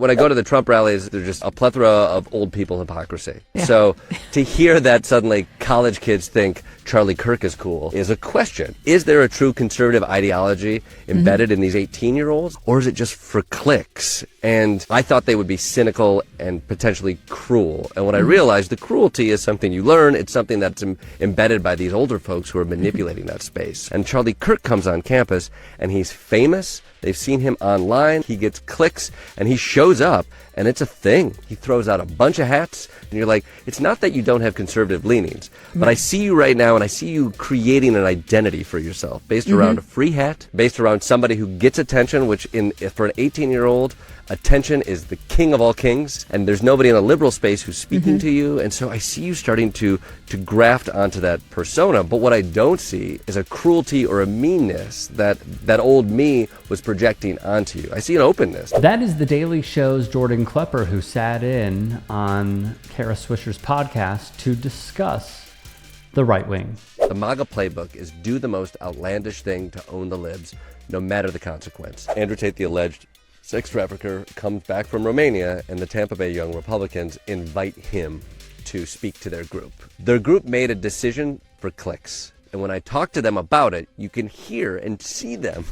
When I go to the Trump rallies, there's just a plethora of old people hypocrisy. Yeah. So to hear that suddenly college kids think Charlie Kirk is cool is a question. Is there a true conservative ideology embedded in these 18-year-olds, or is it just for clicks? And I thought they would be cynical and potentially cruel. And when I realized the cruelty is something you learn, it's something that's embedded by these older folks who are manipulating that space. And Charlie Kirk comes on campus, and he's famous. They've seen him online. He gets clicks, and he shows up, and it's a thing. He throws out a bunch of hats, and you're like, it's not that you don't have conservative leanings, but I see you right now, and I see you creating an identity for yourself based around a free hat, based around somebody who gets attention, which for an 18-year-old, attention is the king of all kings, and there's nobody in a liberal space who's speaking to you, and so I see you starting to graft onto that persona. But what I don't see is a cruelty or a meanness that old me was projecting onto you. I see an openness. That is The Daily Show's Jordan Klepper, who sat in on Kara Swisher's podcast to discuss the right wing. The MAGA playbook is do the most outlandish thing to own the libs, no matter the consequence. Andrew Tate, the alleged sex trafficker, comes back from Romania, and the Tampa Bay Young Republicans invite him to speak to their group. Their group made a decision for clicks. And when I talk to them about it, you can hear and see them.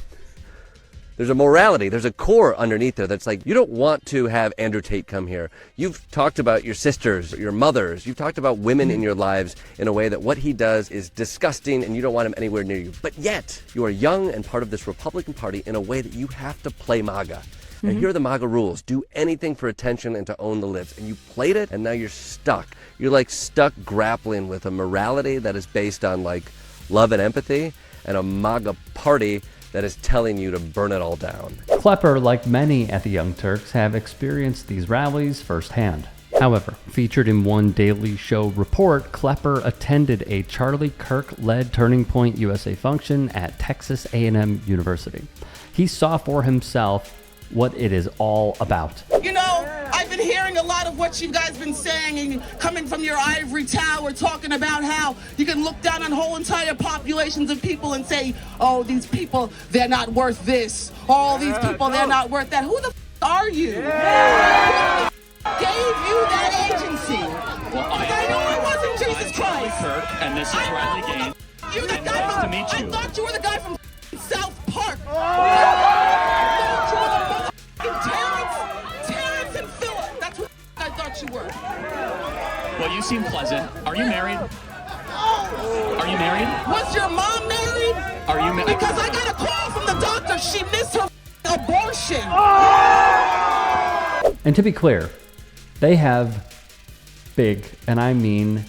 There's a morality, there's a core underneath there that's like, you don't want to have Andrew Tate come here. You've talked about your sisters, your mothers, you've talked about women in your lives in a way that what he does is disgusting and you don't want him anywhere near you. But yet, you are young and part of this Republican Party in a way that you have to play MAGA. And here are the MAGA rules. Do anything for attention and to own the libs. And you played it, and now you're stuck. You're like stuck grappling with a morality that is based on like love and empathy, and a MAGA party that is telling you to burn it all down. Klepper, like many at the Young Turks, have experienced these rallies firsthand. However, featured in one Daily Show report, Klepper attended a Charlie Kirk-led Turning Point USA function at Texas A&M University. He saw for himself what it is all about. You know, I've been hearing a lot of what you guys been saying, and coming from your ivory tower, talking about how you can look down on whole entire populations of people and say, oh, these people, they're not worth this. All these people, they're not worth that. Who the are you? Who the gave you that agency? Well, I know it wasn't Jesus Christ. Kirk, and this is Riley Gaines. You're the guy Nice from, to meet you. I thought you were the guy from South Park. Terrence and Phillip. That's what I thought you were. Well, you seem pleasant. Are you married? Are you married? Was your mom married? Are you married? Because I got a call from the doctor. She missed her abortion. And to be clear, they have big, and I mean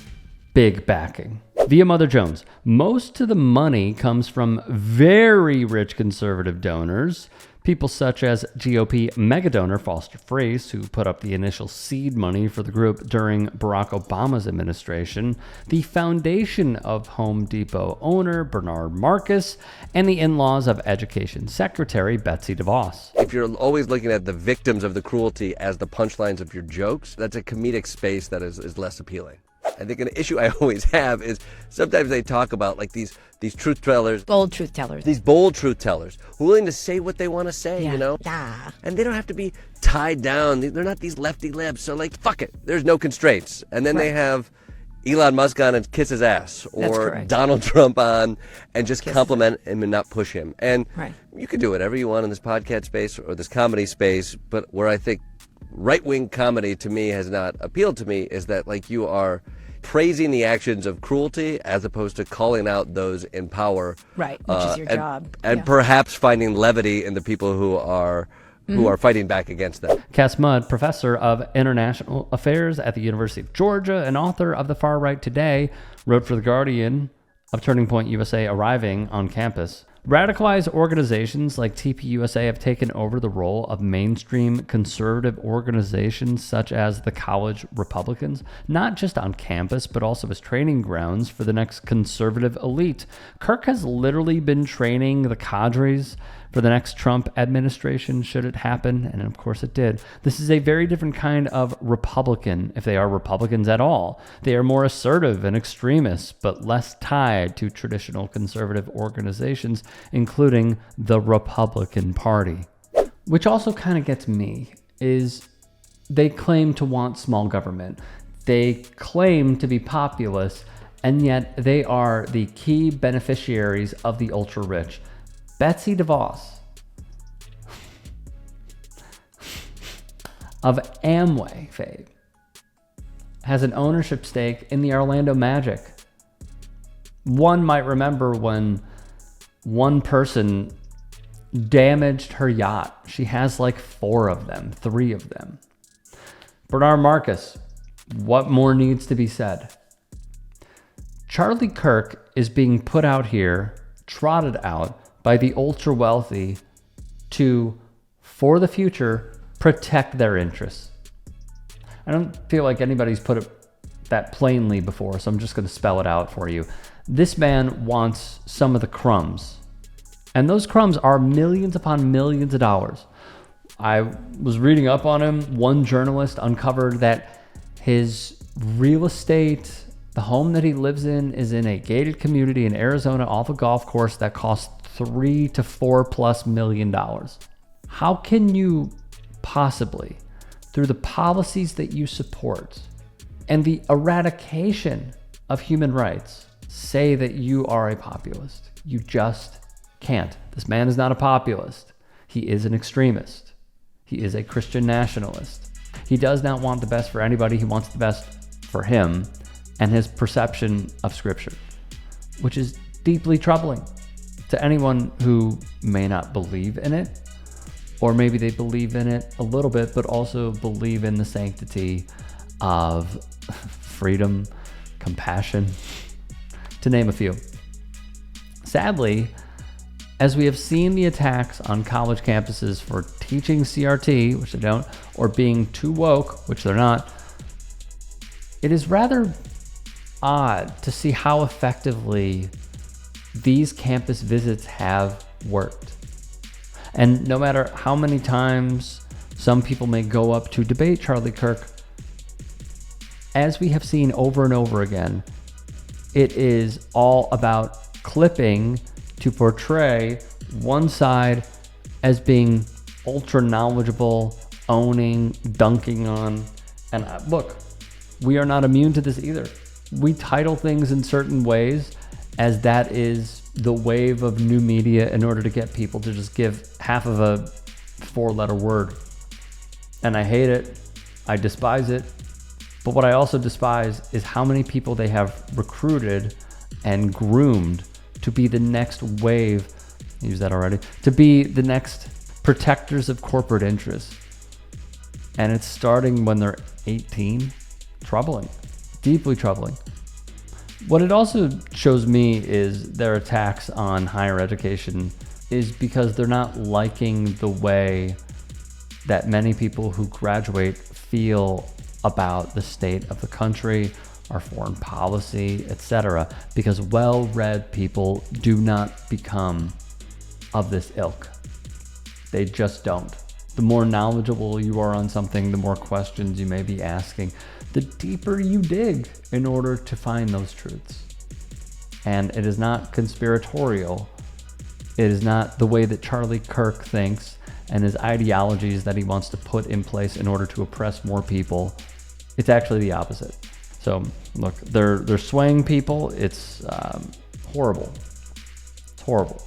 big backing. Via Mother Jones, most of the money comes from very rich conservative donors, people such as GOP mega donor Foster Friess, who put up the initial seed money for the group during Barack Obama's administration, the foundation of Home Depot owner Bernard Marcus, and the in-laws of Education Secretary Betsy DeVos. If you're always looking at the victims of the cruelty as the punchlines of your jokes, that's a comedic space that is less appealing. I think an issue I always have is sometimes they talk about like these truth tellers. Bold truth tellers. These bold truth tellers who are willing to say what they want to say, you know? Yeah. And they don't have to be tied down. They're not these lefty libs. So like, fuck it. There's no constraints. And then they have Elon Musk on and kiss his ass, or Donald Trump on and just compliment him and not push him. And you can do whatever you want in this podcast space or this comedy space, but where I think right-wing comedy to me has not appealed to me is that like you are praising the actions of cruelty as opposed to calling out those in power. Right, which is your job. And perhaps finding levity in the people who are fighting back against them. Cass Mudd, professor of international affairs at the University of Georgia and author of The Far Right Today, wrote for The Guardian of Turning Point USA arriving on campus. Radicalized organizations like TPUSA have taken over the role of mainstream conservative organizations such as the College Republicans, not just on campus, but also as training grounds for the next conservative elite. Kirk has literally been training the cadres for the next Trump administration, should it happen, and of course it did. This is a very different kind of Republican, if they are Republicans at all. They are more assertive and extremist, but less tied to traditional conservative organizations, including the Republican Party. Which also kind of gets me, is They claim to want small government. They claim to be populist, and yet they are the key beneficiaries of the ultra rich. Betsy DeVos of Amway fame has an ownership stake in the Orlando Magic. One might remember when one person damaged her yacht. She has like 3 of them. Bernard Marcus, what more needs to be said? Charlie Kirk is being put out here, trotted out by the ultra wealthy to, for the future, protect their interests. I don't feel like anybody's put it that plainly before, so I'm just going to spell it out for you. This man wants some of the crumbs, and those crumbs are millions upon millions of dollars. I was reading up on him. One journalist uncovered that his real estate, the home that he lives in, is in a gated community in Arizona off a golf course that costs $3 to $4+ million. How can you possibly, through the policies that you support and the eradication of human rights, say that you are a populist? You just can't. This man is not a populist. He is an extremist. He is a Christian nationalist. He does not want the best for anybody. He wants the best for him and his perception of Scripture, which is deeply troubling to anyone who may not believe in it, or maybe they believe in it a little bit, but also believe in the sanctity of freedom, compassion, to name a few. Sadly, as we have seen the attacks on college campuses for teaching CRT, which they don't, or being too woke, which they're not, it is rather odd to see how effectively these campus visits have worked. And no matter how many times some people may go up to debate Charlie Kirk, as we have seen over and over again, it is all about clipping to portray one side as being ultra knowledgeable, owning, dunking on. And look, we are not immune to this either. We title things in certain ways as that is the wave of new media in order to get people to just give half of a 4-letter word. And I hate it. I despise it. But what I also despise is how many people they have recruited and groomed to be the next wave, I used that already, to be the next protectors of corporate interests. And it's starting when they're 18. Troubling. Deeply troubling. What it also shows me is their attacks on higher education is because they're not liking the way that many people who graduate feel about the state of the country, our foreign policy, etc. Because well-read people do not become of this ilk. They just don't. The more knowledgeable you are on something, the more questions you may be asking, the deeper you dig in order to find those truths. And it is not conspiratorial. It is not the way that Charlie Kirk thinks and his ideologies that he wants to put in place in order to oppress more people. It's actually the opposite. So look, they're swaying people. It's horrible. It's horrible.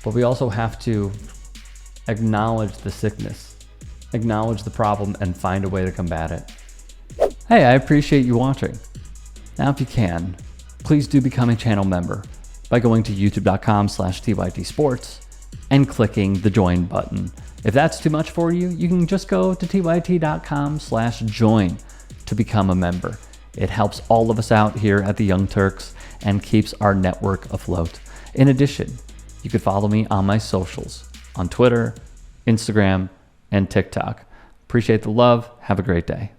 But we also have to acknowledge the sickness, acknowledge the problem, and find a way to combat it. Hey, I appreciate you watching. Now, if you can, please do become a channel member by going to youtube.com/TYTsports and clicking the join button. If that's too much for you, you can just go to tyt.com/join to become a member. It helps all of us out here at the Young Turks and keeps our network afloat. In addition, you can follow me on my socials on Twitter, Instagram, and TikTok. Appreciate the love. Have a great day.